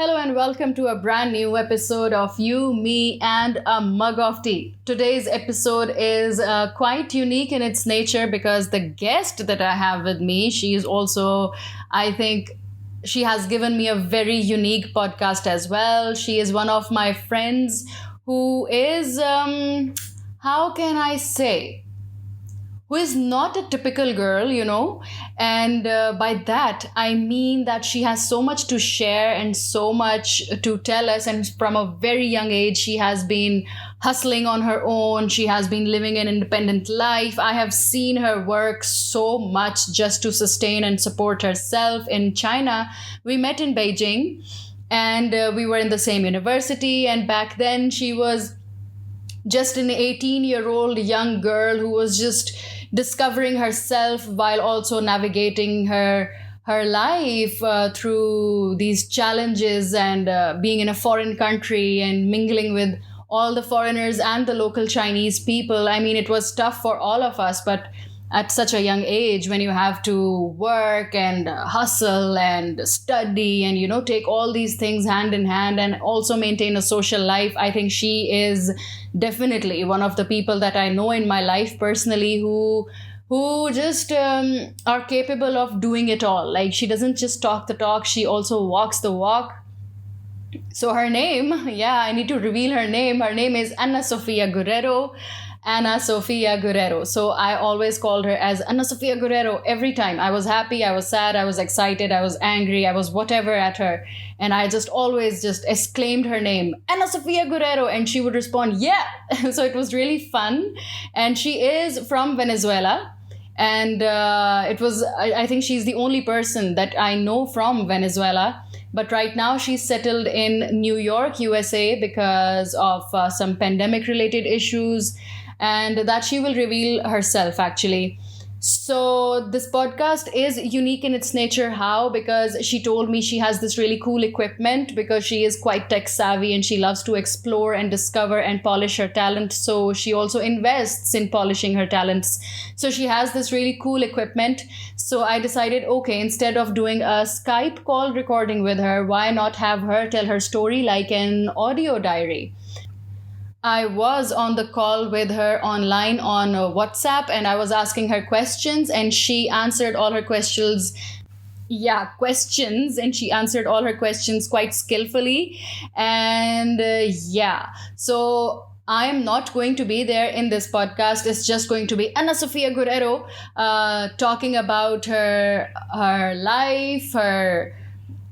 Hello and welcome to a brand new episode of You, Me, and a Mug of Tea. Today's episode is quite unique in its nature because the guest that I have with me, she is also, I think, she has given me a very unique podcast as well. She is one of my friends who is, how can I say? Who is not a typical girl. And by that, I mean that she has so much to share and so much to tell us. And from a very young age, she has been hustling on her own. She has been living an independent life. I have seen her work so much just to sustain and support herself in China. We met in Beijing and we were in the same university. And back then, she was just an 18-year-old young girl who was just discovering herself while also navigating her life through these challenges and being in a foreign country and mingling with all the foreigners and the local Chinese people. I mean, it was tough for all of us, but at such a young age when you have to work and hustle and study and take all these things hand in hand and also maintain a social life, I think she is definitely one of the people that I know in my life personally who just are capable of doing it all. Like, she doesn't just talk the talk, she also walks the walk. So her name, yeah, I need to reveal her name. Her name is Anna Sophia Guerrero. Anna Sophia Guerrero. So I always called her as Anna Sophia Guerrero every time. I was happy, I was sad, I was excited, I was angry, I was whatever at her. And I just always just exclaimed her name, Anna Sophia Guerrero. And she would respond, yeah. So it was really fun. And she is from Venezuela. And I think she's the only person that I know from Venezuela. But right now she's settled in New York, USA, because of some pandemic related issues, and that she will reveal herself actually. So this podcast is unique in its nature. How? Because she told me she has this really cool equipment because she is quite tech savvy and she loves to explore and discover and polish her talent. So she also invests in polishing her talents. So she has this really cool equipment. So I decided, okay, instead of doing a Skype call recording with her, why not have her tell her story like an audio diary? I was on the call with her online on WhatsApp and I was asking her questions and she answered all her questions. Yeah, questions. And she answered all her questions quite skillfully. And so I'm not going to be there in this podcast. It's just going to be Ana Sofia Guerrero talking about her life,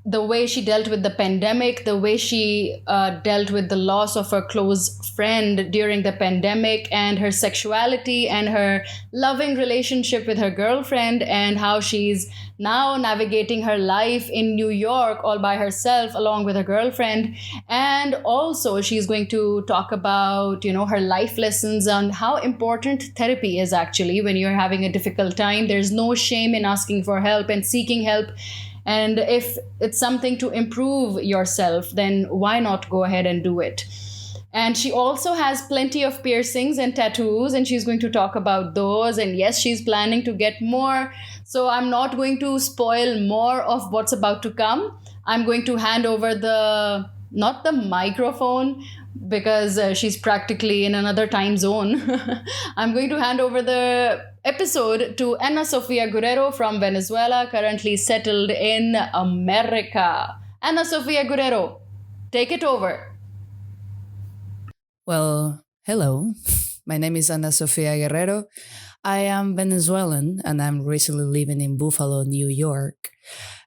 the way she dealt with the pandemic, the way she dealt with the loss of her close friend during the pandemic, and her sexuality and her loving relationship with her girlfriend, and how she's now navigating her life in New York all by herself along with her girlfriend. And also she's going to talk about, her life lessons on how important therapy is actually when you're having a difficult time. There's no shame in asking for help and seeking help. And if it's something to improve yourself, then why not go ahead and do it? And she also has plenty of piercings and tattoos, and she's going to talk about those. And yes, she's planning to get more. So I'm not going to spoil more of what's about to come. I'm going to hand over not the microphone, because she's practically in another time zone. I'm going to hand over the episode to Ana Sofia Guerrero from Venezuela, currently settled in America. Ana Sofia Guerrero, take it over. Well, hello. My name is Ana Sofia Guerrero. I am Venezuelan and I'm recently living in Buffalo, New York,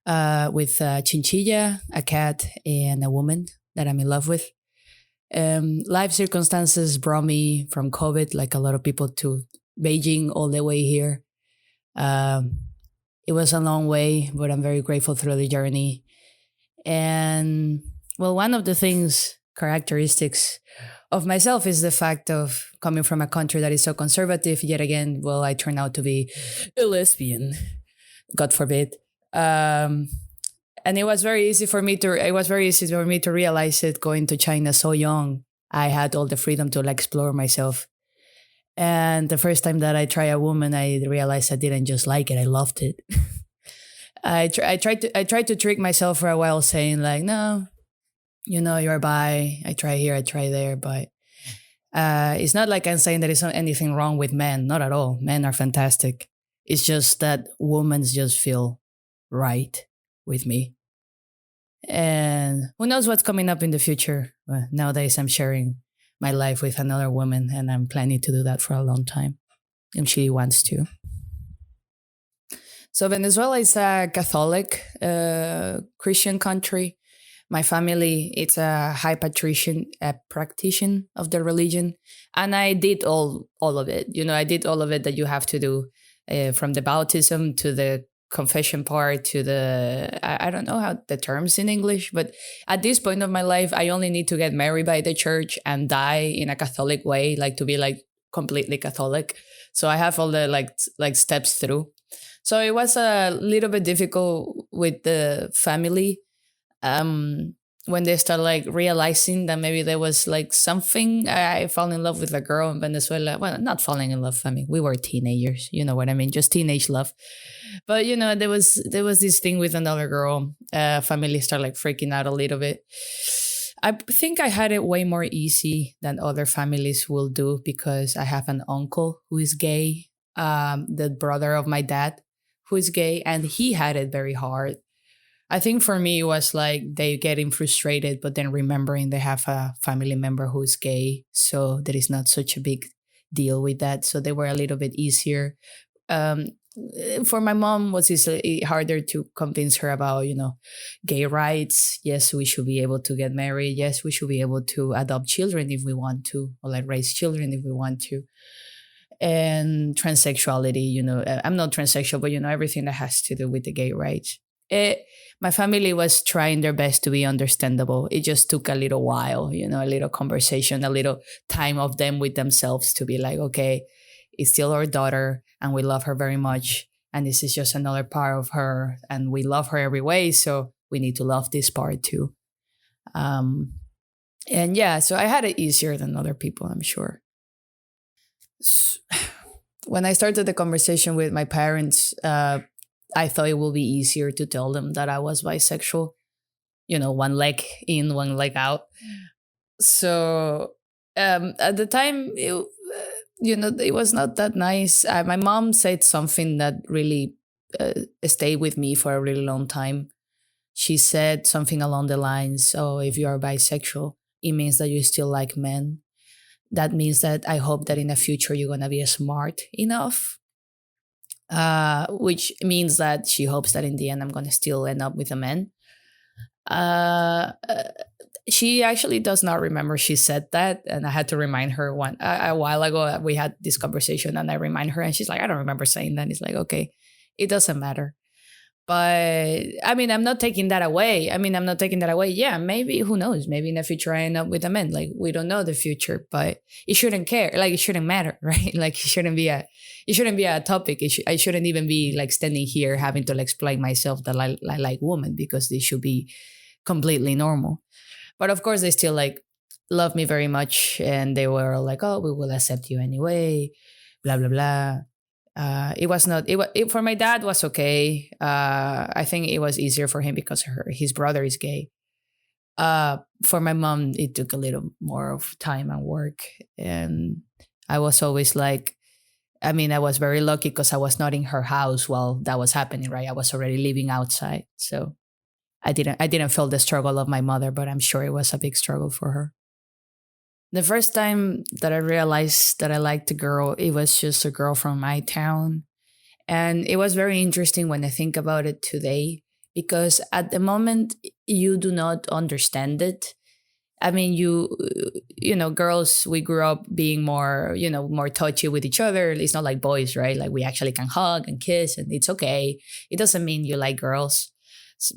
with a chinchilla, a cat, and a woman that I'm in love with. Life circumstances brought me from COVID, like a lot of people, to Beijing all the way here. It was a long way, but I'm very grateful through the journey. And well, one of the characteristics of myself is the fact of coming from a country that is so conservative. Yet again, well, I turned out to be a lesbian, God forbid. And it was very easy for me to realize it going to China so young. I had all the freedom to explore myself. And the first time that I tried a woman, I realized I didn't just like it, I loved it. I tried to trick myself for a while, saying like, no, You're bi, I try here, I try there, but it's not like I'm saying there is not anything wrong with men. Not at all. Men are fantastic. It's just that women just feel right with me. And who knows what's coming up in the future. Nowadays, I'm sharing my life with another woman, and I'm planning to do that for a long time. And she wants to. So, Venezuela is a Catholic Christian country. My family, it's a high patrician, a practitioner of the religion. And I did all of it. I did all of it that you have to do, from the baptism to the confession part to I don't know how the terms in English, but at this point of my life, I only need to get married by the church and die in a Catholic way, like to be like completely Catholic. So I have all the like steps through. So it was a little bit difficult with the family, when they start like realizing that maybe there was like something. I fell in love with a girl in Venezuela. Well, not falling in love. I mean, we were teenagers, you know what I mean? Just teenage love. But there was this thing with another girl. Family started like freaking out a little bit. I think I had it way more easy than other families will do because I have an uncle who is gay, the brother of my dad who is gay, and he had it very hard. I think for me, it was like they getting frustrated, but then remembering they have a family member who is gay. So there is not such a big deal with that. So they were a little bit easier. For my mom, was easily harder to convince her about, gay rights. Yes, we should be able to get married. Yes, we should be able to adopt children if we want to, or like raise children if we want to. And transsexuality, I'm not transsexual, but everything that has to do with the gay rights. My family was trying their best to be understandable. It just took a little while, a little conversation, a little time of them with themselves to be like, okay, it's still our daughter and we love her very much. And this is just another part of her and we love her every way. So we need to love this part too. And yeah, so I had it easier than other people, I'm sure. When I started the conversation with my parents, I thought it would be easier to tell them that I was bisexual, one leg in, one leg out. So at the time, it was not that nice. My mom said something that really stayed with me for a really long time. She said something along the lines, oh, if you are bisexual, it means that you still like men. That means that I hope that in the future you're going to be smart enough. Which means that she hopes that in the end I'm going to still end up with a man. She actually does not remember she said that. And I had to remind her a while ago. We had this conversation and I remind her and she's like, I don't remember saying that. It's like, okay, it doesn't matter. But I mean, I'm not taking that away. Yeah, maybe, who knows? Maybe in the future I end up with a man. Like, we don't know the future, but it shouldn't care. Like, it shouldn't matter, right? Like, it shouldn't be a topic. I shouldn't even be like standing here having to like explain myself that I like women, because they should be completely normal. But of course, they still like love me very much. And they were like, oh, we will accept you anyway, blah, blah, blah. It was not, for my dad was okay. I think it was easier for him because his brother is gay. For my mom, it took a little more of time and work. And I was always like, I was very lucky because I was not in her house while that was happening, right? I was already living outside. So I didn't feel the struggle of my mother, but I'm sure it was a big struggle for her. The first time that I realized that I liked a girl, it was just a girl from my town. And it was very interesting when I think about it today, because at the moment, you do not understand it. I mean, girls, we grew up being more, more touchy with each other. It's not like boys, right? Like, we actually can hug and kiss and it's okay. It doesn't mean you like girls.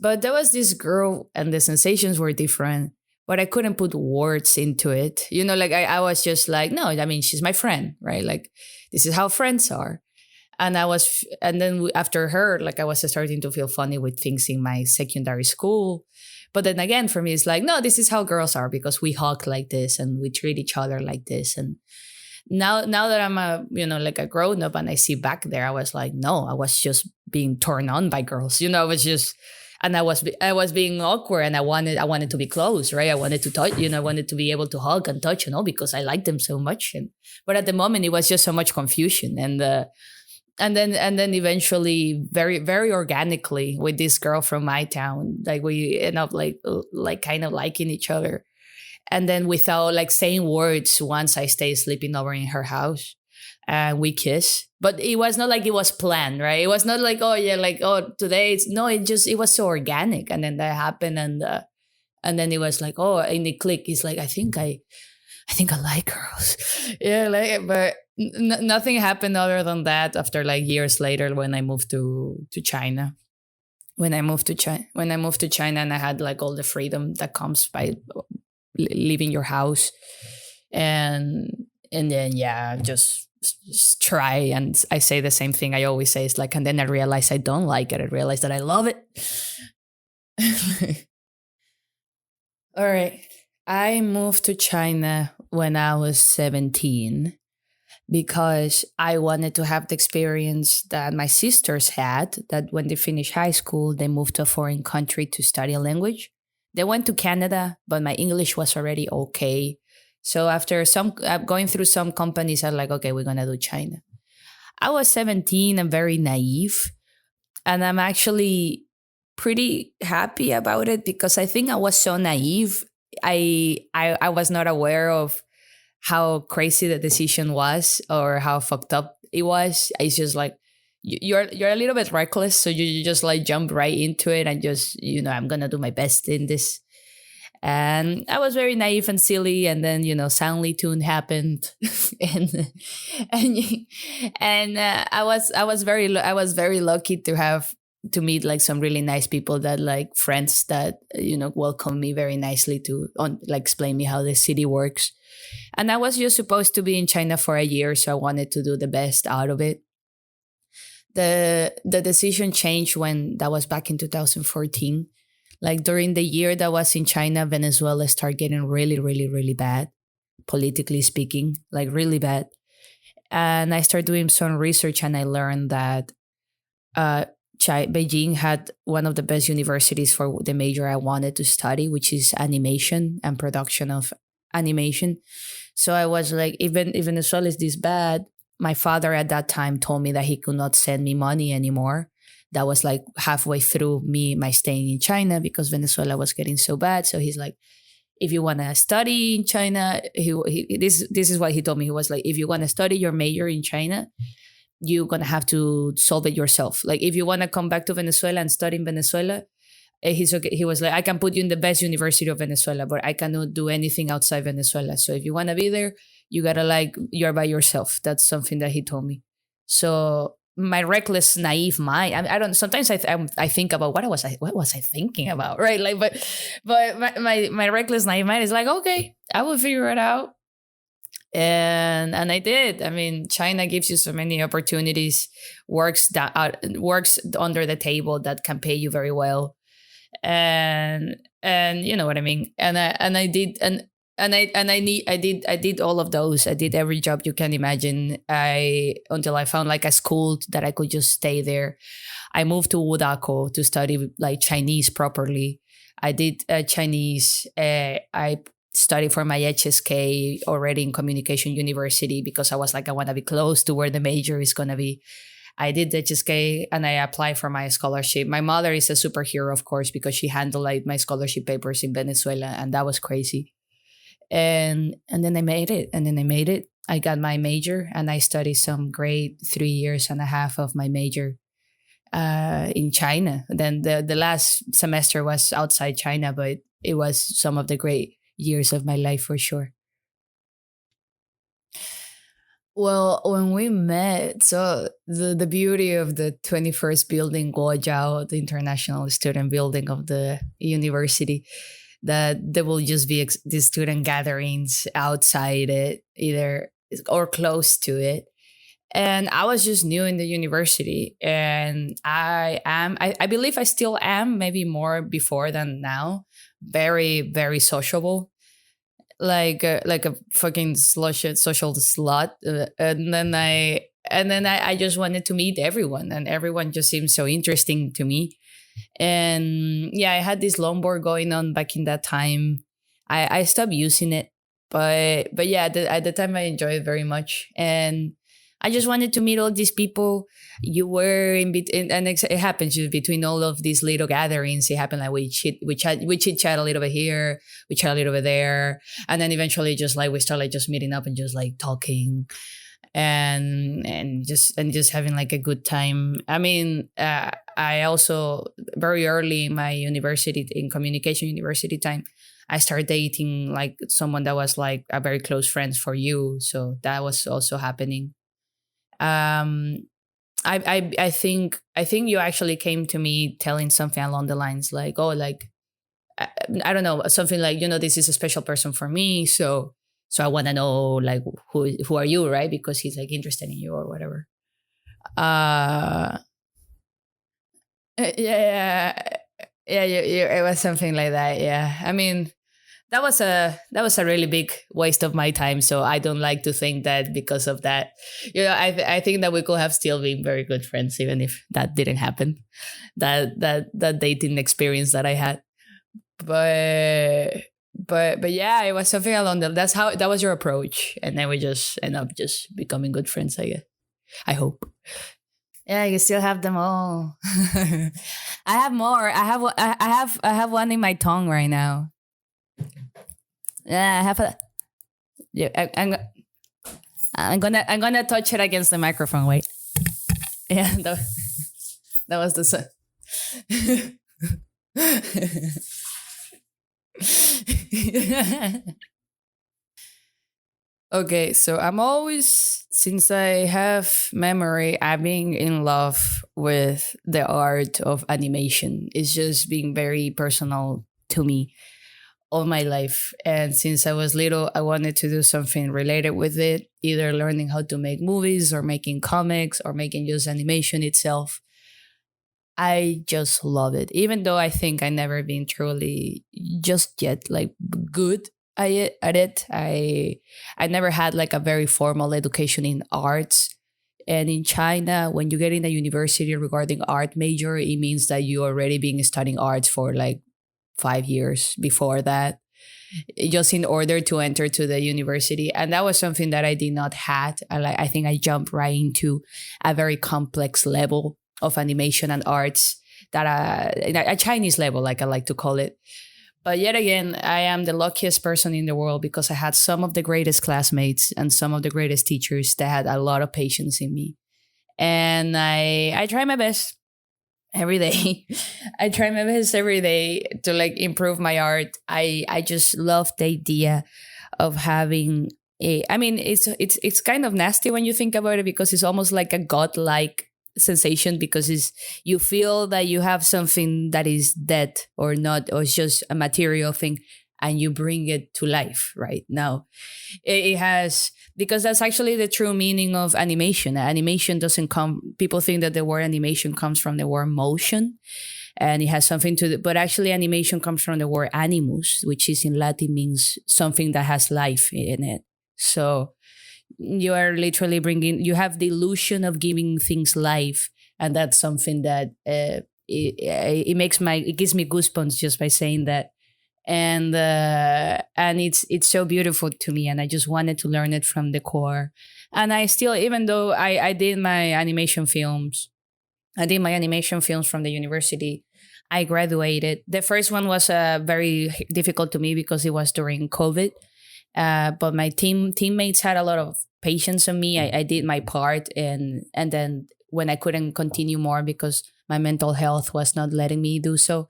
But there was this girl and the sensations were different. But I couldn't put words into it. Like I was just like, no, she's my friend, right? Like, this is how friends are. And then after her, like, I was starting to feel funny with things in my secondary school. But then again, for me, it's like, no, this is how girls are, because we hug like this and we treat each other like this. And now that I'm like a grown up and I see back there, I was like, no, I was just being turned on by girls. and I was being awkward, and I wanted to be close, right? I wanted to touch, I wanted to be able to hug and touch, because I liked them so much. But at the moment, it was just so much confusion, and then eventually, very very organically, with this girl from my town, like we end up like kind of liking each other, and then without like saying words, once I stayed sleeping over in her house, and we kiss. But it was not like it was planned, right? It was not like, oh yeah, like, oh, today it's no, it was so organic. And then that happened, and then it was like, oh, and it clicked. It's like, I think I like girls. Yeah, like, but nothing happened other than that after like years later, when I moved to China. When I moved to China, and I had like all the freedom that comes by leaving your house, and then, yeah, just try. And I say the same thing I always say. It's like, and then I realized I don't like it. I realized that I love it. All right. I moved to China when I was 17, because I wanted to have the experience that my sisters had, that when they finished high school, they moved to a foreign country to study a language. They went to Canada, but my English was already okay. So after some going through some companies, I'm like, okay, we're going to do China. I was 17 and very naive. And I'm actually pretty happy about it, because I think I was so naive. I was not aware of how crazy the decision was, or how fucked up it was. It's just like, you're a little bit reckless, so you just like jump right into it, and just, I'm gonna do my best in this. And I was very naive and silly, and then Soundly Tune happened, and I was very lucky to meet like some really nice people, that like friends that welcomed me very nicely to like explain me how the city works. And I was just supposed to be in China for a year, so I wanted to do the best out of it. The decision changed when that was back in 2014. Like during the year that was in China, Venezuela started getting really, really, really bad, politically speaking, like really bad. And I started doing some research, and I learned that Beijing had one of the best universities for the major I wanted to study, which is animation and production of animation. So I was like, even if Venezuela is this bad, my father at that time told me that he could not send me money anymore. That was like halfway through my staying in China, because Venezuela was getting so bad. So he's like, if you want to study in China, this is what he told me. He was like, if you want to study your major in China, you're going to have to solve it yourself. Like, if you want to come back to Venezuela and study in Venezuela, he's okay. He was like, I can put you in the best university of Venezuela, but I cannot do anything outside Venezuela. So if you want to be there, you got to you're by yourself. That's something that he told me. So my reckless, naive mind, I don't, sometimes I think about what was I thinking about? Right. Like, but my reckless, naive mind is like, okay, I will figure it out. And I did. I mean, China gives you so many opportunities, works under the table that can pay you very well, and you know what I mean. I did all of those. I did every job you can imagine. Until I found like a school that I could just stay there. I moved to Wudako to study like Chinese properly. I did Chinese. I studied for my HSK already in Communication University, because I was like, I want to be close to where the major is going to be. I did the HSK, and I applied for my scholarship. My mother is a superhero, of course, because she handled like my scholarship papers in Venezuela, and that was crazy. And then I made it. I got my major, and I studied some great 3 years and a half of my major in China. Then the last semester was outside China, but it was some of the great years of my life for sure. Well, when we met, so the beauty of the 21st building, Guojiao, the international student building of the university, that there will just be these student gatherings outside it, either or close to it. And I was just new in the university, and I believe I still am, maybe more before than now, very, very sociable, like a fucking social slut. And then I just wanted to meet everyone, and everyone just seemed so interesting to me. And yeah, I had this longboard going on back in that time. I stopped using it, but yeah, at the time I enjoyed it very much, and I just wanted to meet all these people. You were in between, and it happens just between all of these little gatherings. It happened like we chit chat a little bit here, we chat a little bit there, and then eventually just like we start like just meeting up and just like talking and just having like a good time. I mean, I also very early in my university in communication university time, I started dating like someone that was like a very close friends for you. So that was also happening. Um, I think you actually came to me telling something along the lines like, oh, like I, I don't know, something like, this is a special person for me. So I want to know like who are you, right? Because he's like interested in you or whatever. Uh, yeah, yeah, it was something like that. Yeah, I mean, that was a really big waste of my time. So I don't like to think that because of that. I think that we could have still been very good friends even if that didn't happen. That dating experience that I had. But yeah, it was something along that was your approach, and then we just end up just becoming good friends. I guess. I hope. Yeah, you still have them all. I have more. I have one in my tongue right now. Yeah, I have a. Yeah, I'm gonna touch it against the microphone. Wait. Yeah, that was the sun. Okay, so I'm always, since I have memory, I've been in love with the art of animation. It's just been very personal to me all my life. And since I was little, I wanted to do something related with it, either learning how to make movies or making comics or making just animation itself. I just love it. Even though I think I never been truly just yet like good at it. I never had like a very formal education in arts. And in China, when you get in a university regarding art major, it means that you already been studying arts for like 5 years before that, just in order to enter to the university. And that was something that I did not had. I think I jumped right into a very complex level of animation and arts that a Chinese level, like I like to call it. But yet again, I am the luckiest person in the world because I had some of the greatest classmates and some of the greatest teachers that had a lot of patience in me. And I try my best every day. I try my best every day to like improve my art. I just love the idea of having I mean, it's kind of nasty when you think about it because it's almost like a godlike sensation because you feel that you have something that is dead or not, or it's just a material thing, and you bring it to life right now. It has, because that's actually the true meaning of animation. Animation doesn't come, people think that the word animation comes from the word motion, and it has something to do, but actually animation comes from the word animus, which is in Latin means something that has life in it. So you are literally you have the illusion of giving things life, and that's something that it gives me goosebumps just by saying that. And it's so beautiful to me, and I just wanted to learn it from the core. And I still, even though I did my animation films, from the university. I graduated. The first one was very difficult to me because it was during COVID. But my teammates had a lot of patience on me. I did my part, and then when I couldn't continue more because my mental health was not letting me do so,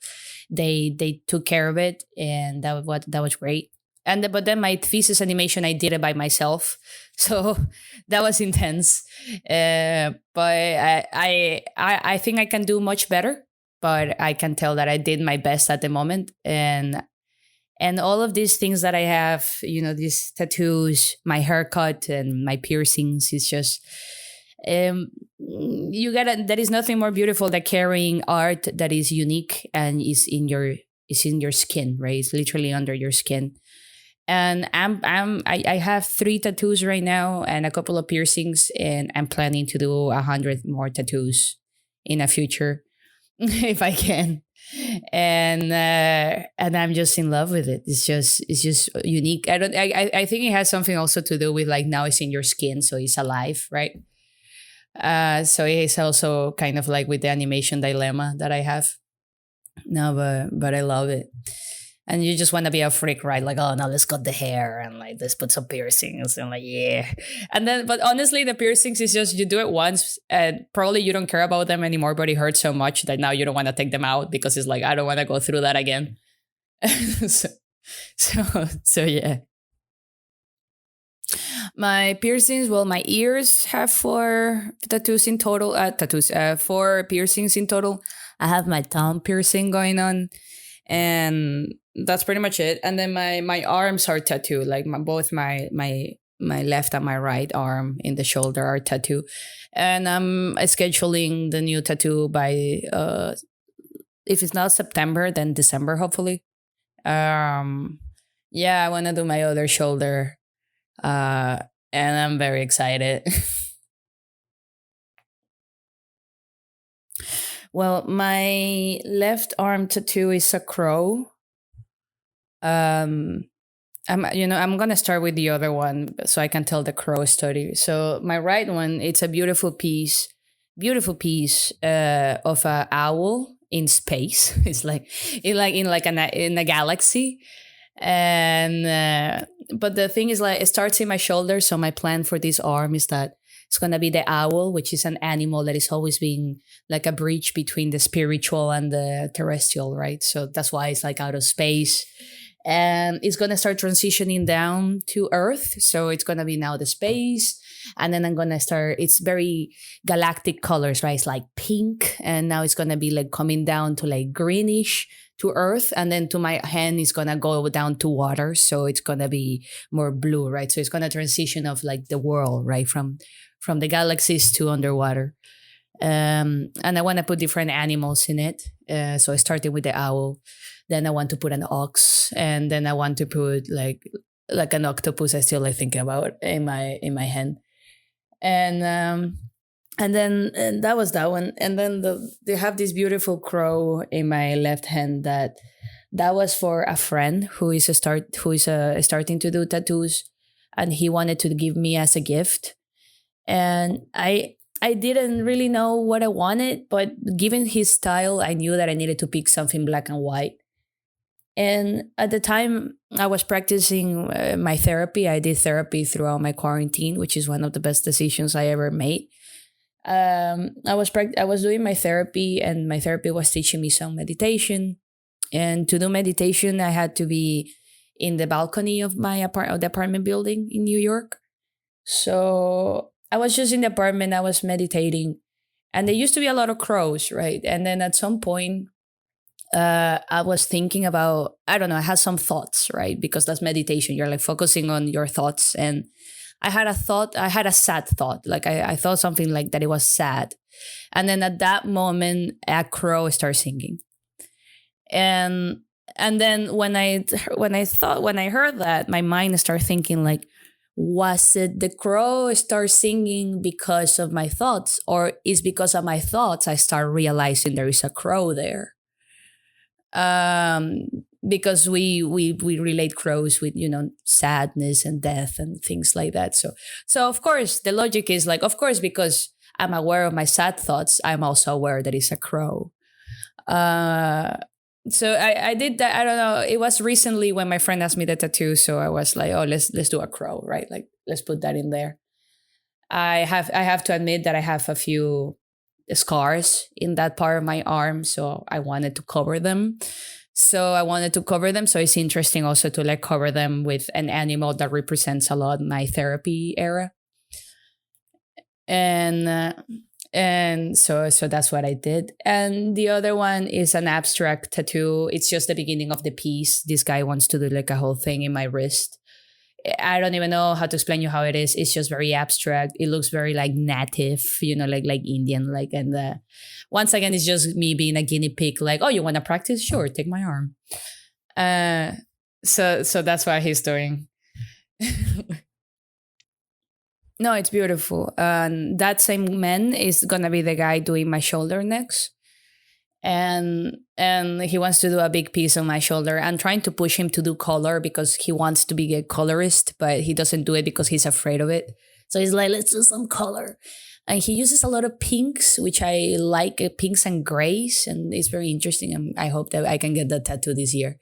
they took care of it, and that was great. But then my thesis animation, I did it by myself, so that was intense. But I think I can do much better. But I can tell that I did my best at the moment, and all of these things that I have, these tattoos, my haircut, and my piercings, is just there is nothing more beautiful than carrying art that is unique and is in your skin, right? It's literally under your skin. And I have 3 tattoos right now and a couple of piercings, and I'm planning to do 100 more tattoos in the future. if I can. And I'm just in love with it. It's just unique. I think it has something also to do with like now it's in your skin, so it's alive, right? So it's also kind of like with the animation dilemma that I have. No, but I love it. And you just want to be a freak, right? Like, oh no, let's cut the hair and like let's put some piercings and like yeah. And then, but honestly, the piercings is just you do it once and probably you don't care about them anymore, but it hurts so much that now you don't want to take them out because it's like I don't want to go through that again. so, so yeah. My piercings, well, my ears have four tattoos in total. Four piercings in total. I have my thumb piercing going on, and that's pretty much it. And then my arms are tattooed, like both my left and my right arm in the shoulder are tattooed. And I'm scheduling the new tattoo by if it's not September, then December, hopefully. Yeah, I want to do my other shoulder, and I'm very excited. Well, my left arm tattoo is a crow. I'm gonna start with the other one so I can tell the crow story. So my right one, it's a beautiful piece of a owl in space. It's like in a galaxy, and but the thing is like it starts in my shoulder. So my plan for this arm is that it's gonna be the owl, which is an animal that is always being like a bridge between the spiritual and the terrestrial, right? So that's why it's like out of space. And it's gonna start transitioning down to Earth. So it's gonna be now the space. And then I'm gonna start, it's very galactic colors, right? It's like pink. And now it's gonna be like coming down to like greenish to Earth. And then to my hand, it's gonna go down to water. So it's gonna be more blue, right? So it's gonna transition of like the world, right? From the galaxies to underwater. And I want to put different animals in it. So I started with the owl. Then I want to put an ox, and then I want to put like an octopus. I still like thinking about in my hand, and then and that was that one. And then they have this beautiful crow in my left hand that was for a friend who is starting to do tattoos, and he wanted to give me as a gift. And I didn't really know what I wanted, but given his style, I knew that I needed to pick something black and white. And at the time, I was practicing my therapy. I did therapy throughout my quarantine, which is one of the best decisions I ever made. I was doing my therapy, and my therapy was teaching me some meditation. And to do meditation, I had to be in the balcony of the apartment building in New York. So I was just in the apartment, I was meditating, and there used to be a lot of crows, right? And then at some point, I was thinking about, I don't know, I had some thoughts, right? Because that's meditation. You're like focusing on your thoughts. And I had a sad thought. Like I thought something like that it was sad. And then at that moment, a crow started singing. And then when I heard that, my mind started thinking like, was it the crow start singing because of my thoughts, or is because of my thoughts I start realizing there is a crow there? Because we relate crows with sadness and death and things like that. So of course the logic is like, of course, because I'm aware of my sad thoughts, I'm also aware that it's a crow. So I did that. I don't know. It was recently when my friend asked me the tattoo. So I was like, oh, let's do a crow, right? Like, let's put that in there. I have to admit that I have a few scars in that part of my arm. So I wanted to cover them. So it's interesting also to like cover them with an animal that represents a lot my therapy era. And so that's what I did. And the other one is an abstract tattoo. It's just the beginning of the piece. This guy wants to do like a whole thing in my wrist. I don't even know how to explain you how it is. It's just very abstract. It looks very like native, like Indian, and once again, it's just me being a guinea pig. Like, oh, you want to practice? Sure, take my arm. So that's what he's doing. No, it's beautiful. That same man is gonna be the guy doing my shoulder next. and he wants to do a big piece on my shoulder. I'm trying to push him to do color because he wants to be a colorist, but he doesn't do it because he's afraid of it. So he's like, let's do some color. And he uses a lot of pinks, which I like, pinks and grays, and it's very interesting. And I hope that I can get that tattoo this year.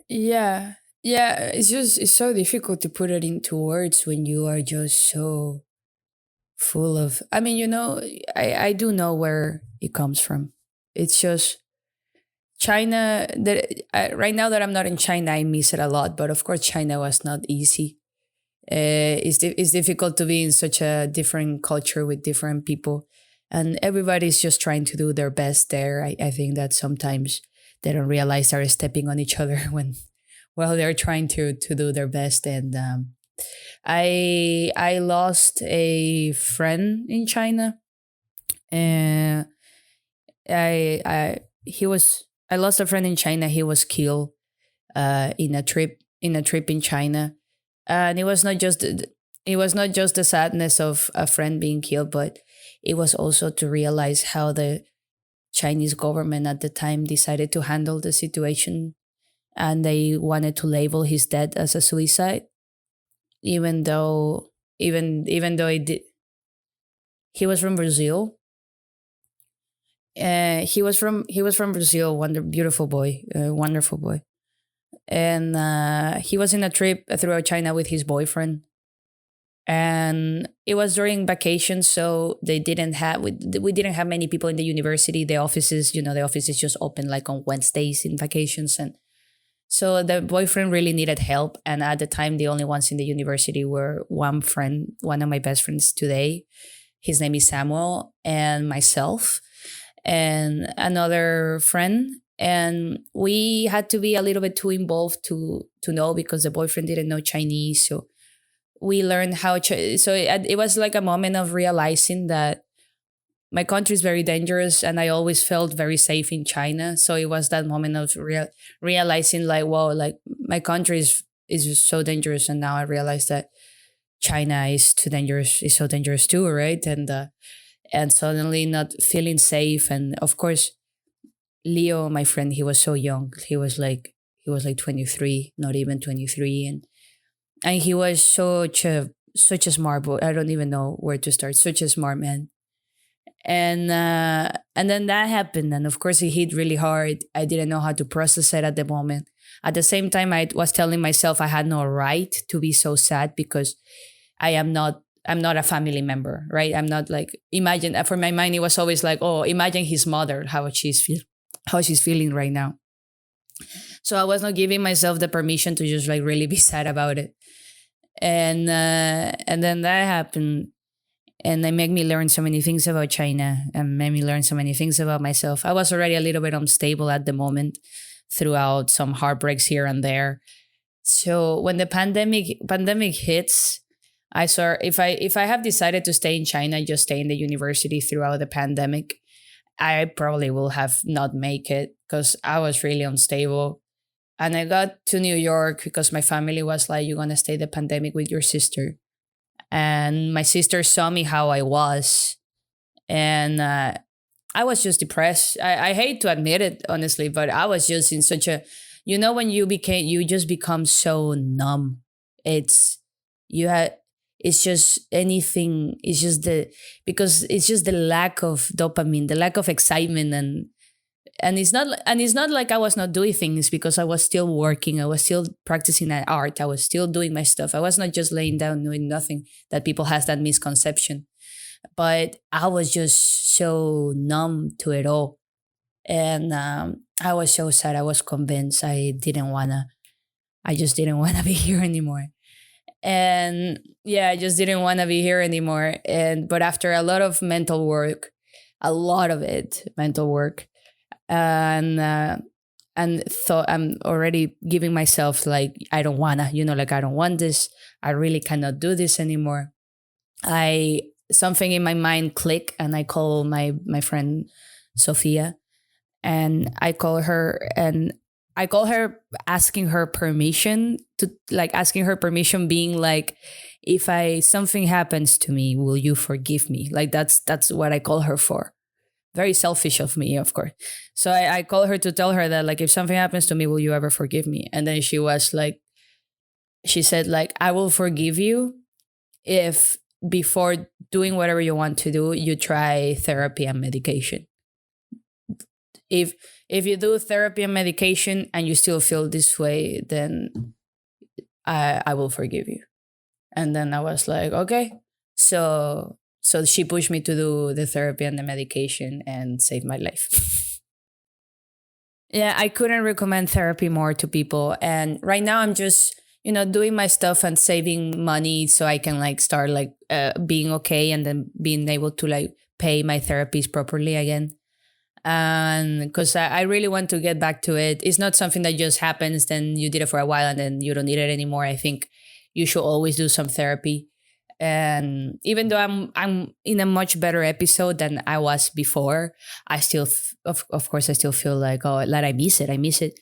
Yeah. Yeah, it's so difficult to put it into words when you are just so full of, I mean, I do know where it comes from. It's just China that right now that I'm not in China, I miss it a lot. But of course, China was not easy. It's difficult to be in such a different culture with different people, and everybody's just trying to do their best there. I think that sometimes they don't realize they're stepping on each other when well they're trying to do their best. And I lost a friend in China, and I lost a friend in China. He was killed in a trip in China, and it was not just the sadness of a friend being killed, but it was also to realize how the Chinese government at the time decided to handle the situation, and they wanted to label his death as a suicide, even though even though he was from Brazil. He was from Brazil, beautiful boy, wonderful boy, and he was in a trip throughout China with his boyfriend, and it was during vacation, so we didn't have many people in the university. The offices just open like on Wednesdays in vacations, and so the boyfriend really needed help. And at the time, the only ones in the university were one friend, one of my best friends today. His name is Samuel, and myself, and another friend. And we had to be a little bit too involved to know, because the boyfriend didn't know Chinese. So we learned so it was like a moment of realizing that my country is very dangerous, and I always felt very safe in China. So it was that moment of realizing, like, whoa, like my country is just so dangerous, and now I realize that China is so dangerous too, right? And suddenly not feeling safe. And of course, Leo, my friend, he was so young. He was like 23, not even 23, and he was such a smart boy. I don't even know where to start. Such a smart man. And then that happened, and of course it hit really hard. I didn't know how to process it at the moment. At the same time, I was telling myself I had no right to be so sad, because I'm not a family member, right? I'm not like, imagine, for my mind it was always like, oh, imagine his mother, how she's feeling right now. So I was not giving myself the permission to just like really be sad about it. And then that happened, and it made me learn so many things about China, and made me learn so many things about myself. I was already a little bit unstable at the moment, throughout some heartbreaks here and there. So when the pandemic hits, I saw, if I have decided to stay in China, just stay in the university throughout the pandemic, I probably will have not make it, because I was really unstable. And I got to New York because my family was like, you're going to stay the pandemic with your sister. And my sister saw me how I was. And I was just depressed. I hate to admit it, honestly, but I was just in such a, when you just become so numb. It's, you had, it's just anything. Because it's just the lack of dopamine, the lack of excitement. And it's not like I was not doing things, because I was still working. I was still practicing at art. I was still doing my stuff. I was not just laying down doing nothing, that people has that misconception. But I was just so numb to it all. And I was so sad. I was convinced I just didn't wanna be here anymore. And yeah, I just didn't wanna be here anymore. But after a lot of mental work, a lot of it, mental work, and thought, I'm already giving myself like, I don't wanna, like, I don't want this. I really cannot do this anymore. I Something in my mind click, and I call my friend Sophia, and I call her, and I call her asking her permission to like asking her permission, being like, if I something happens to me, will you forgive me? Like that's what I call her for. Very selfish of me, of course. So I call her to tell her that, like, if something happens to me, will you ever forgive me? And then she was like, she said, like, I will forgive you if before doing whatever you want to do, you try therapy and medication. If if you do therapy and medication and you still feel this way, then I will forgive you. And then I was like, okay. So she pushed me to do the therapy and the medication and saved my life. Yeah, I couldn't recommend therapy more to people. And right now I'm just, doing my stuff and saving money so I can like start like being okay, and then being able to like pay my therapies properly again. And because I really want to get back to it. It's not something that just happens, then you did it for a while and then you don't need it anymore. I think you should always do some therapy. And even though I'm in a much better episode than I was before, I still of course I still feel like, oh, that I miss it.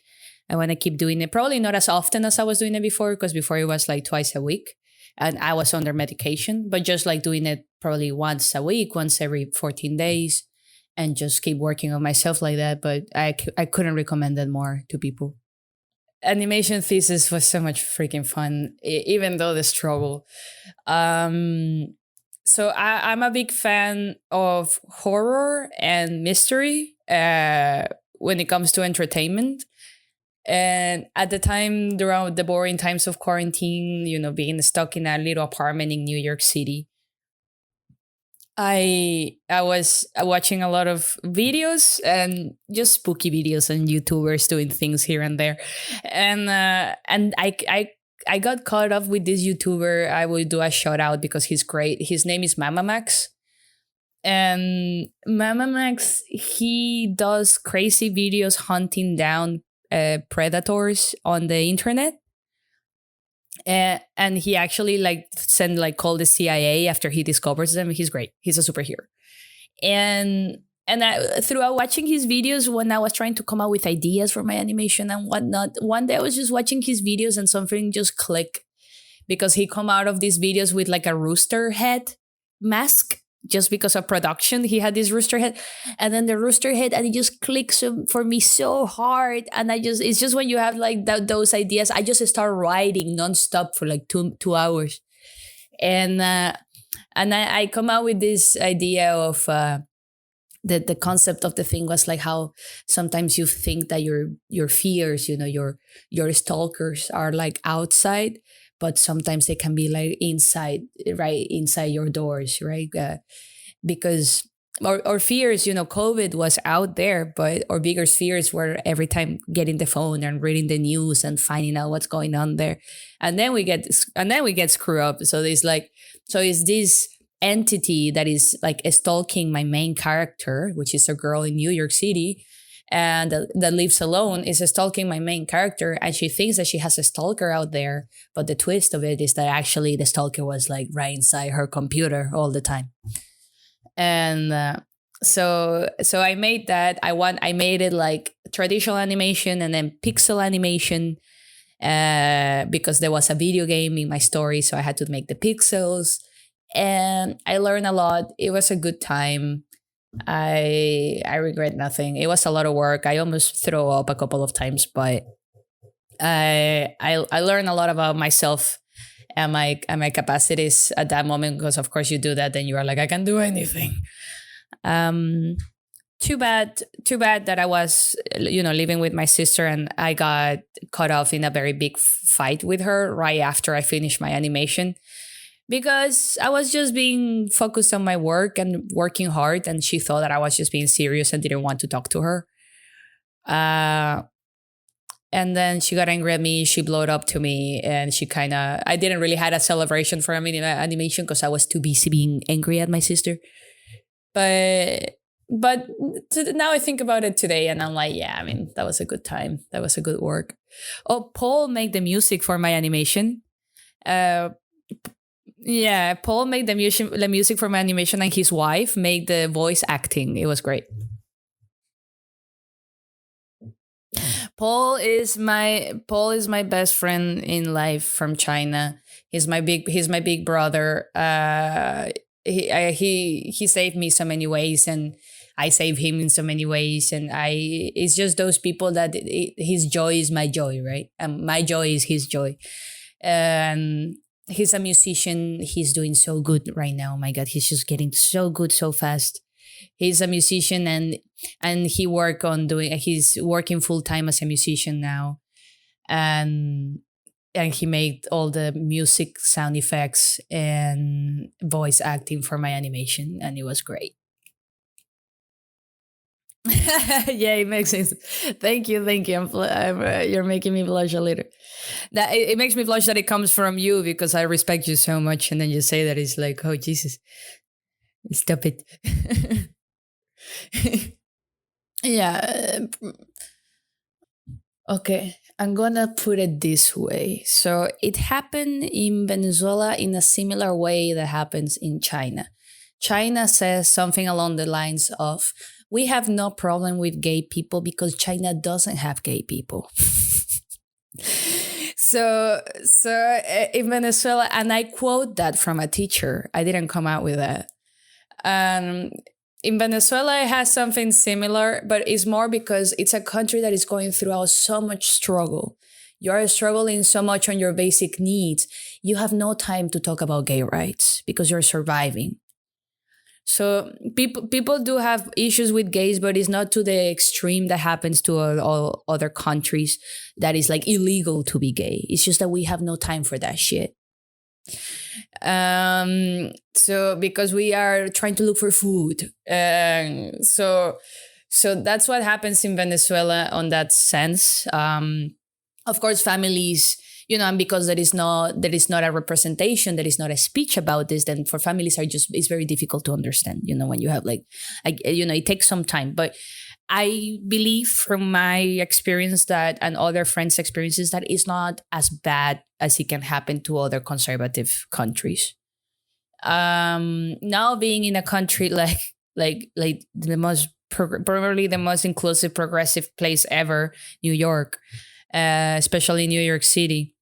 I want to keep doing it, probably not as often as I was doing it before, because before it was like twice a week and I was under medication, but just like doing it probably once a week, once every 14 days, and just keep working on myself like that. But I couldn't recommend that more to people. Animation thesis was so much freaking fun, even though the struggle. So I'm a big fan of horror and mystery when it comes to entertainment. And at the time, during the boring times of quarantine, being stuck in a little apartment in New York City, I was watching a lot of videos and just spooky videos and YouTubers doing things here and there, and I got caught up with this YouTuber. I will do a shout out because he's great. His name is Mama Max, and Mama Max, he does crazy videos hunting down predators on the internet. And he actually called the CIA after he discovers them. He's great. He's a superhero. And throughout watching his videos, when I was trying to come up with ideas for my animation and whatnot, one day I was just watching his videos and something just clicked, because he come out of these videos with like a rooster head mask. Just because of production, he had this rooster head, and then the rooster head, and it just clicks for me so hard. And it's just when you have like those ideas, I just start writing nonstop for like two hours, and I come out with this idea of the concept of the thing was like how sometimes you think that your fears, your stalkers are like outside, but sometimes they can be like inside, right inside your doors, right? Because our fears, COVID was out there, but our bigger fears were every time getting the phone and reading the news and finding out what's going on there, and then we get screwed up. So it's this entity that is like stalking my main character, which is a girl in New York City, and that lives alone, is stalking my main character, and she thinks that she has a stalker out there, but the twist of it is that actually the stalker was like right inside her computer all the time. And so I made that. I made it like traditional animation and then pixel animation, because there was a video game in my story, so I had to make the pixels, and I learned a lot. It was a good time. I regret nothing. It was a lot of work. I almost threw up a couple of times, but I learned a lot about myself and my capacities at that moment, because of course you do that, then you are like, I can do anything. Too bad that I was living with my sister, and I got caught off in a very big fight with her right after I finished my animation, because I was just being focused on my work and working hard, and she thought that I was just being serious and didn't want to talk to her. And then she got angry at me. She blew it up to me, and I didn't really had a celebration for animation because I was too busy being angry at my sister. But now I think about it today, and I'm like, yeah, that was a good time. That was a good work. Oh, Paul made the music for my animation. Yeah, Paul made the music for my animation, and his wife made the voice acting. It was great. Paul is my best friend in life from China. He's my big brother. He saved me so many ways, and I save him in so many ways. And I it's just those people that his joy is my joy, right? And my joy is his joy. And he's a musician. He's doing so good right now. Oh my God, he's just getting so good so fast. He's a musician, and he's working full time as a musician now. And he made all the music, sound effects, and voice acting for my animation, and it was great. Yeah, it makes sense. Thank you, thank you. You're making me blush a little. That it makes me blush that it comes from you because I respect you so much, and then you say that it's like, oh Jesus, stop it. Yeah. Okay, I'm gonna put it this way. So it happened in Venezuela in a similar way that happens in China. China says something along the lines of, we have no problem with gay people because China doesn't have gay people. So in Venezuela, and I quote that from a teacher. I didn't come out with that. Um, in Venezuela, it has something similar, but it's more because it's a country that is going through so much struggle. You are struggling so much on your basic needs. You have no time to talk about gay rights because you're surviving. So people do have issues with gays, but it's not to the extreme that happens to all other countries that is like illegal to be gay. It's just that we have no time for that shit. So because we are trying to look for food, so that's what happens in Venezuela on that sense. Of course, families, and because there is not a representation, there is not a speech about this, then for families it's very difficult to understand, when you have it takes some time. But I believe from my experience and other friends' experiences that it's not as bad as it can happen to other conservative countries. Now being in a country like the most probably the most inclusive progressive place ever, New York, especially New York City.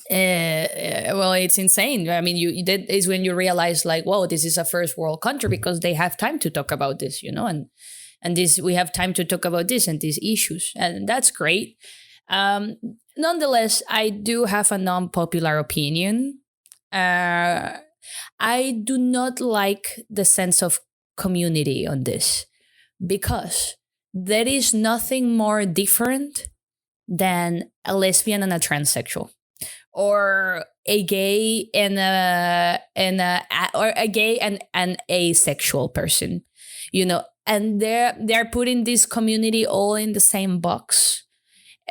Well, it's insane. I mean, that is when you realize like, whoa, this is a first world country because they have time to talk about this, and this we have time to talk about this and these issues, and that's great. Nonetheless, I do have a non-popular opinion. I do not like the sense of community on this because there is nothing more different than a lesbian and a transsexual, or a gay or a gay and an asexual person, and they're putting this community all in the same box.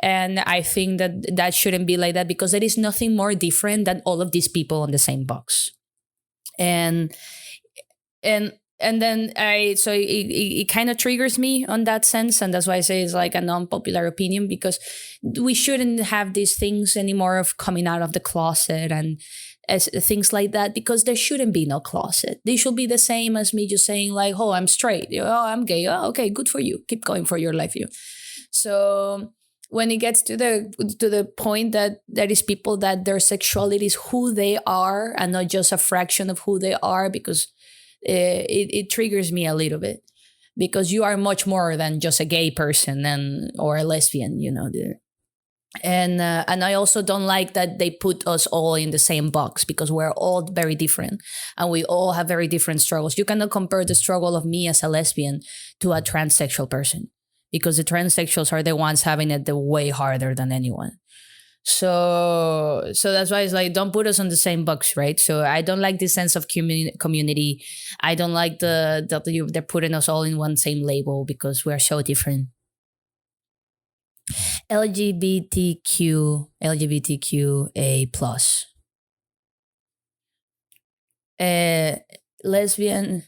And I think that shouldn't be like that because there is nothing more different than all of these people on the same box. And then it kind of triggers me on that sense, and that's why I say it's like a non-popular opinion, because we shouldn't have these things anymore of coming out of the closet and as things like that, because there shouldn't be no closet. They should be the same as me just saying like, oh, I'm straight, oh, I'm gay, oh, okay, good for you, keep going for your life. So when it gets to the point that there is people that their sexuality is who they are and not just a fraction of who they are, because it triggers me a little bit, because you are much more than just a gay person or a lesbian, and I also don't like that they put us all in the same box, because we're all very different and we all have very different struggles. You cannot compare the struggle of me as a lesbian to a transsexual person, because the transsexuals are the ones having it the way harder than anyone. So that's why it's like, don't put us on the same box, right? So I don't like this sense of community. I don't like they're putting us all in one same label because we're so different. LGBTQA plus. Lesbian,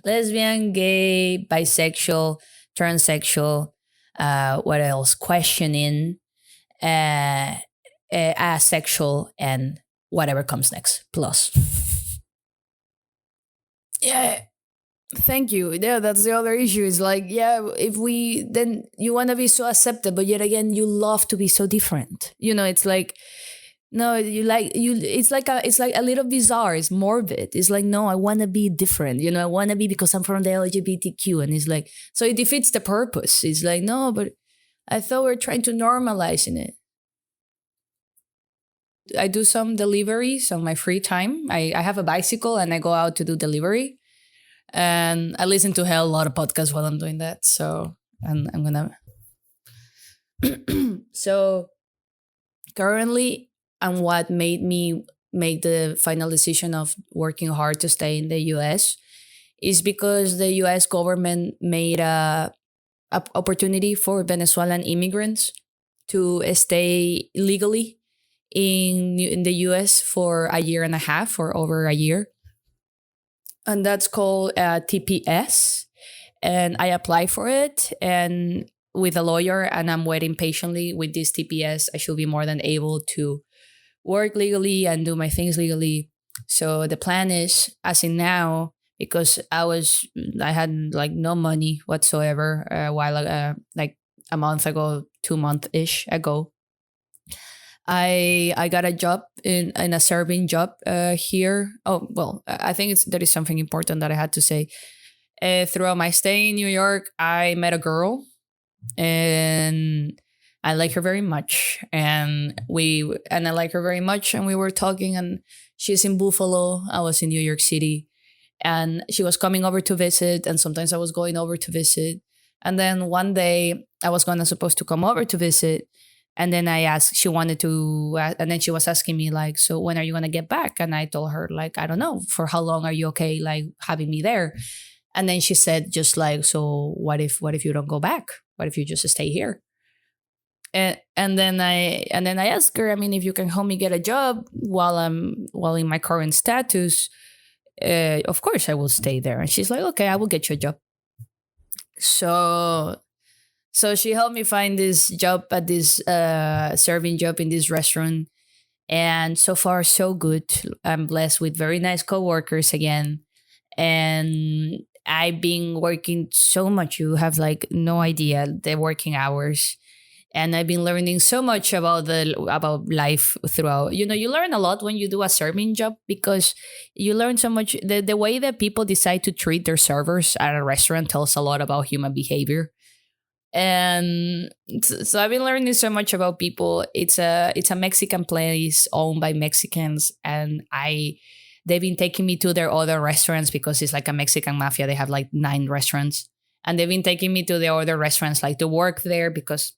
lesbian, gay, bisexual, transsexual. What else? Questioning. Asexual, and whatever comes next, plus. Yeah, Thank you. Yeah, that's the other issue. Is like, yeah, if we then you want to be so accepted, but yet again, you love to be so different. It's like no, you like you. It's like a little bizarre. It's morbid. It's like no, I want to be different. I want to be because I'm from the LGBTQ, and it's like so it defeats the purpose. It's like no, but I thought we are trying to normalize in it. I do some deliveries on my free time. I have a bicycle and I go out to do delivery. And I listen to a lot of podcasts while I'm doing that. So and I'm gonna so currently and what made me make the final decision of working hard to stay in the US is because the US government made a opportunity for Venezuelan immigrants to stay legally in the US for a year and a half or over a year. And that's called TPS. And I applied for it and with a lawyer, and I'm waiting patiently with this TPS. I should be more than able to work legally and do my things legally. So the plan is, as in now, because I had like no money whatsoever a while like a month ago, 2 month ish ago. I got a job in a serving job here. Oh well, I think there is something important that I had to say. Throughout my stay in New York, I met a girl, and I like her very much, and I like her very much, and we were talking, and she's in Buffalo. I was in New York City, and she was coming over to visit, and sometimes I was going over to visit, and then one day I was supposed to come over to visit. And then I asked, she wanted to, and then she was asking me like, so when are you going to get back? And I told her like, I don't know, for how long are you okay like having me there? And then she said just like, so what if you don't go back? What if you just stay here? And then I asked her, I mean, if you can help me get a job while in my current status, of course I will stay there. And she's like, okay, I will get you a job. So she helped me find this job at this serving job in this restaurant. And so far, so good. I'm blessed with very nice coworkers again. And I've been working so much. You have like no idea the working hours. And I've been learning so much about life throughout. You learn a lot when you do a serving job because you learn so much. The way that people decide to treat their servers at a restaurant tells a lot about human behavior. And so I've been learning so much about people. It's a Mexican place owned by Mexicans, and they've been taking me to their other restaurants because it's like a Mexican mafia. They have like 9 restaurants, and they've been taking me to the other restaurants like to work there because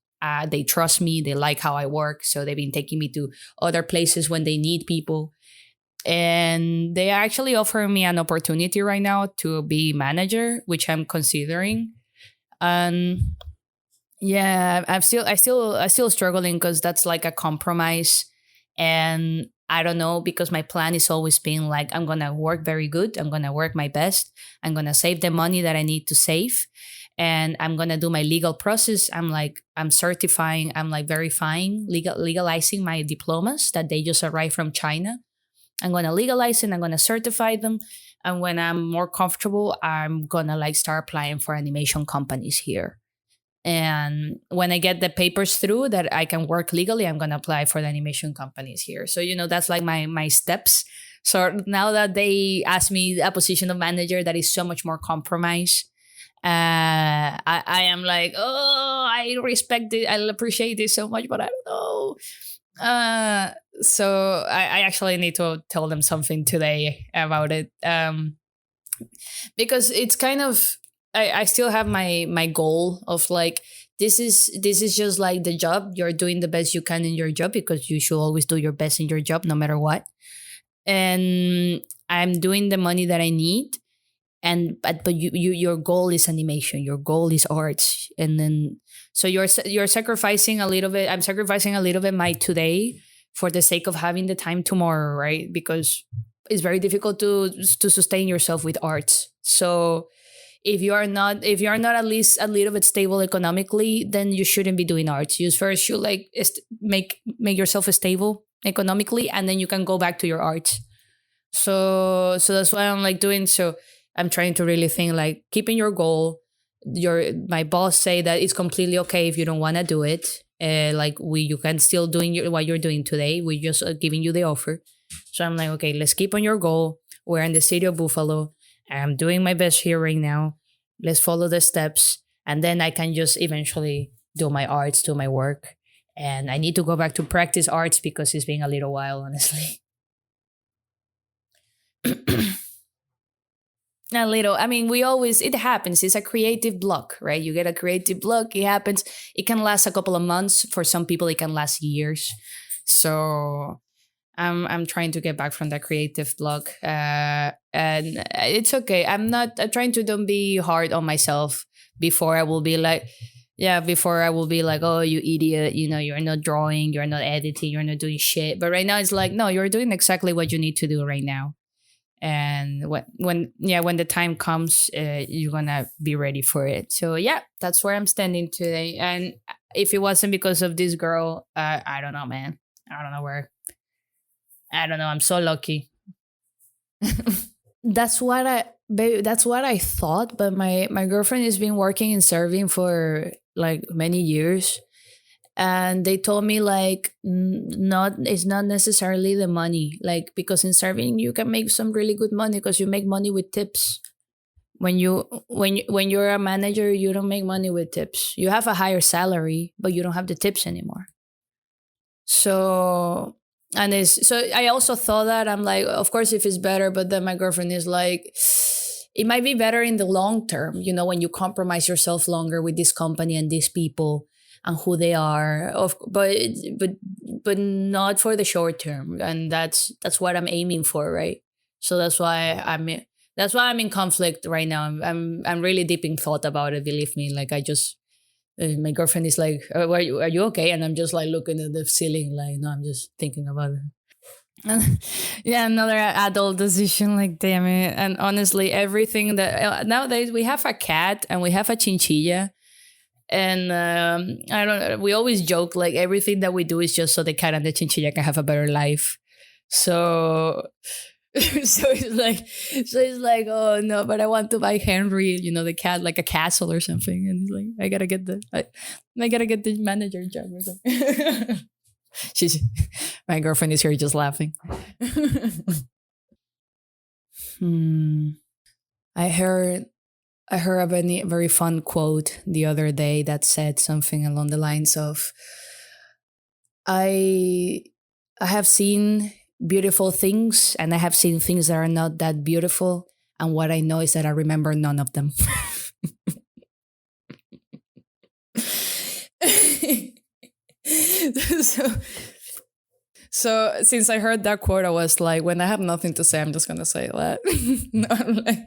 they trust me. They like how I work, so they've been taking me to other places when they need people. And they actually offer me an opportunity right now to be manager, which I'm considering. And yeah, I still struggling because that's like a compromise, and I don't know because my plan is always being like I'm gonna work very good, I'm gonna work my best, I'm gonna save the money that I need to save, and I'm gonna do my legal process. I'm certifying, I'm like verifying, legalizing my diplomas that they just arrived from China. I'm gonna legalize it, I'm gonna certify them, and when I'm more comfortable, I'm gonna like start applying for animation companies here. And when I get the papers through that I can work legally, I'm going to apply for the animation companies here. So, that's like my steps. So now that they ask me a position of manager that is so much more compromise, I am like, oh, I respect it. I appreciate it so much, but I don't know. So I actually need to tell them something today about it. Because it's kind of, I still have my goal of like this is just like the job. You're doing the best you can in your job because you should always do your best in your job no matter what. And I'm doing the money that I need. But your goal is animation. Your goal is arts, and then so you're sacrificing a little bit. I'm sacrificing a little bit my today for the sake of having the time tomorrow, right? Because it's very difficult to sustain yourself with arts. So if you are not at least a little bit stable economically, then you shouldn't be doing arts. You first should like make yourself stable economically, and then you can go back to your arts. So that's why I'm like doing. So I'm trying to really think like keeping your goal. My boss say that it's completely okay if you don't want to do it. Like you can still doing what you're doing today. We just giving you the offer. So I'm like, okay, let's keep on your goal. We're in the city of Buffalo. I'm doing my best here right now. Let's follow the steps, and then I can just eventually do my arts, do my work. And I need to go back to practice arts because it's been a little while, honestly. A little. I mean, it happens. It's a creative block, right? You get a creative block. It happens. It can last a couple of months. For some people, it can last years. So I'm trying to get back from that creative block. And it's okay. I'm trying to don't be hard on myself before I will be like, yeah, before I will be like, oh, you idiot, you're not drawing, you're not editing, you're not doing shit. But right now it's like, no, you're doing exactly what you need to do right now. And when the time comes, you're gonna be ready for it. So yeah, that's where I'm standing today. And if it wasn't because of this girl, I don't know, man. I don't know where. I don't know. I'm so lucky. That's what I thought. But my girlfriend has been working in serving for like many years, and they told me like it's not necessarily the money, like because in serving you can make some really good money because you make money with tips. When you're a manager, you don't make money with tips. You have a higher salary, but you don't have the tips anymore. So I also thought that I'm like, of course, if it's better, but then my girlfriend is like, it might be better in the long term, when you compromise yourself longer with this company and these people and who they are, but not for the short term. And that's what I'm aiming for, right? So that's why I'm in conflict right now. I'm really deep in thought about it. Believe me, like my girlfriend is like, are you okay? And I'm just like looking at the ceiling, like, no, I'm just thinking about it. Yeah, another adult decision, like, damn it. And honestly, everything that nowadays we have a cat and we have a chinchilla. And I don't know, we always joke like everything that we do is just so the cat and the chinchilla can have a better life. So it's like, oh no, but I want to buy Henry, the cat, like a castle or something. And he's like, I gotta get the manager job or something. My girlfriend is here just laughing. I heard a very fun quote the other day that said something along the lines of, I have seen beautiful things and I have seen things that are not that beautiful. And what I know is that I remember none of them. So since I heard that quote, I was like, when I have nothing to say, I'm just going to say that. No, I'm like,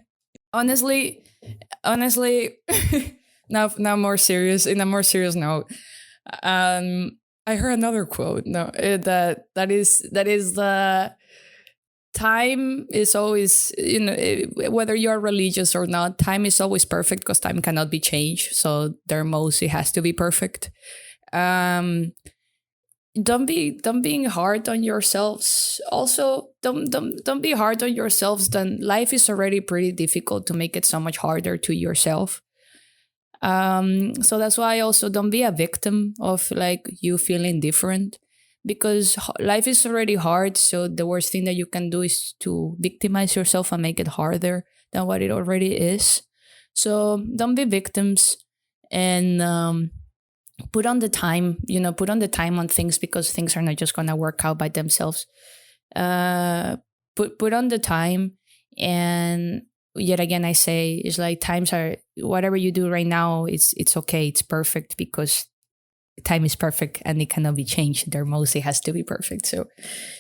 honestly, now more serious, in a more serious note, I heard another quote. No, that is the time is always, whether you're religious or not, time is always perfect because time cannot be changed. So there mostly has to be perfect. Don't be hard on yourselves. Also, don't be hard on yourselves. Then life is already pretty difficult to make it so much harder to yourself. So that's why also don't be a victim of like you feeling different, because life is already hard. So the worst thing that you can do is to victimize yourself and make it harder than what it already is. So don't be victims, and put on the time, on things, because things are not just going to work out by themselves. Put on the time. And yet again, I say, it's like times are, whatever you do right now, it's okay, it's perfect, because time is perfect and it cannot be changed. There mostly has to be perfect.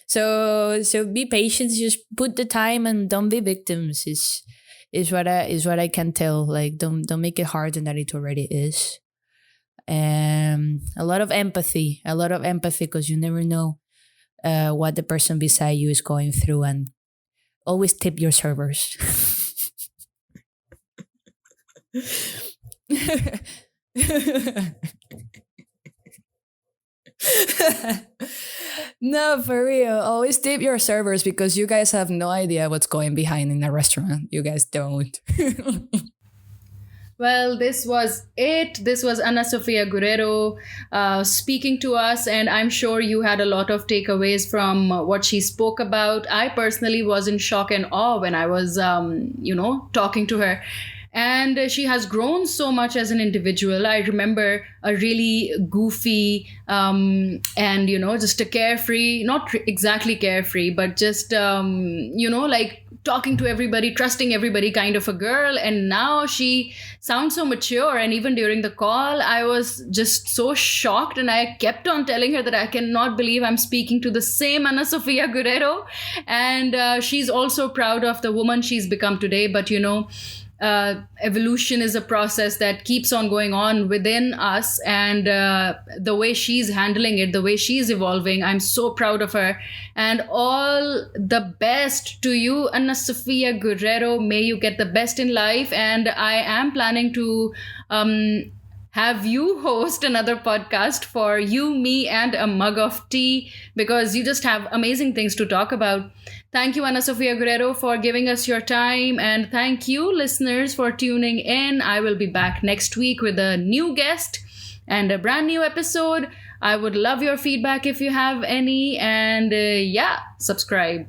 So be patient, just put the time and don't be victims is what I can tell. Like don't make it harder than it already is. And a lot of empathy, because you never know what the person beside you is going through. And always tip your servers. No, for real. Always tip your servers because you guys have no idea what's going behind in a restaurant. You guys don't. Well, this was it. This was Ana Sofia Guerrero speaking to us, and I'm sure you had a lot of takeaways from what she spoke about. I personally was in shock and awe when I was, talking to her. And she has grown so much as an individual. I remember a really goofy and, just a carefree, not exactly carefree, but just, like talking to everybody, trusting everybody kind of a girl. And now she sounds so mature. And even during the call, I was just so shocked. And I kept on telling her that I cannot believe I'm speaking to the same Ana Sofia Guerrero. And she's also proud of the woman she's become today. But, evolution is a process that keeps on going on within us, and the way she's handling it, the way she's evolving, I'm so proud of her. And all the best to you, Ana Sofia Guerrero. May you get the best in life, and I am planning to have you host another podcast for you, me, and a mug of tea, because you just have amazing things to talk about. Thank you, Ana Sofia Guerrero, for giving us your time. And thank you, listeners, for tuning in. I will be back next week with a new guest and a brand new episode. I would love your feedback if you have any. And subscribe.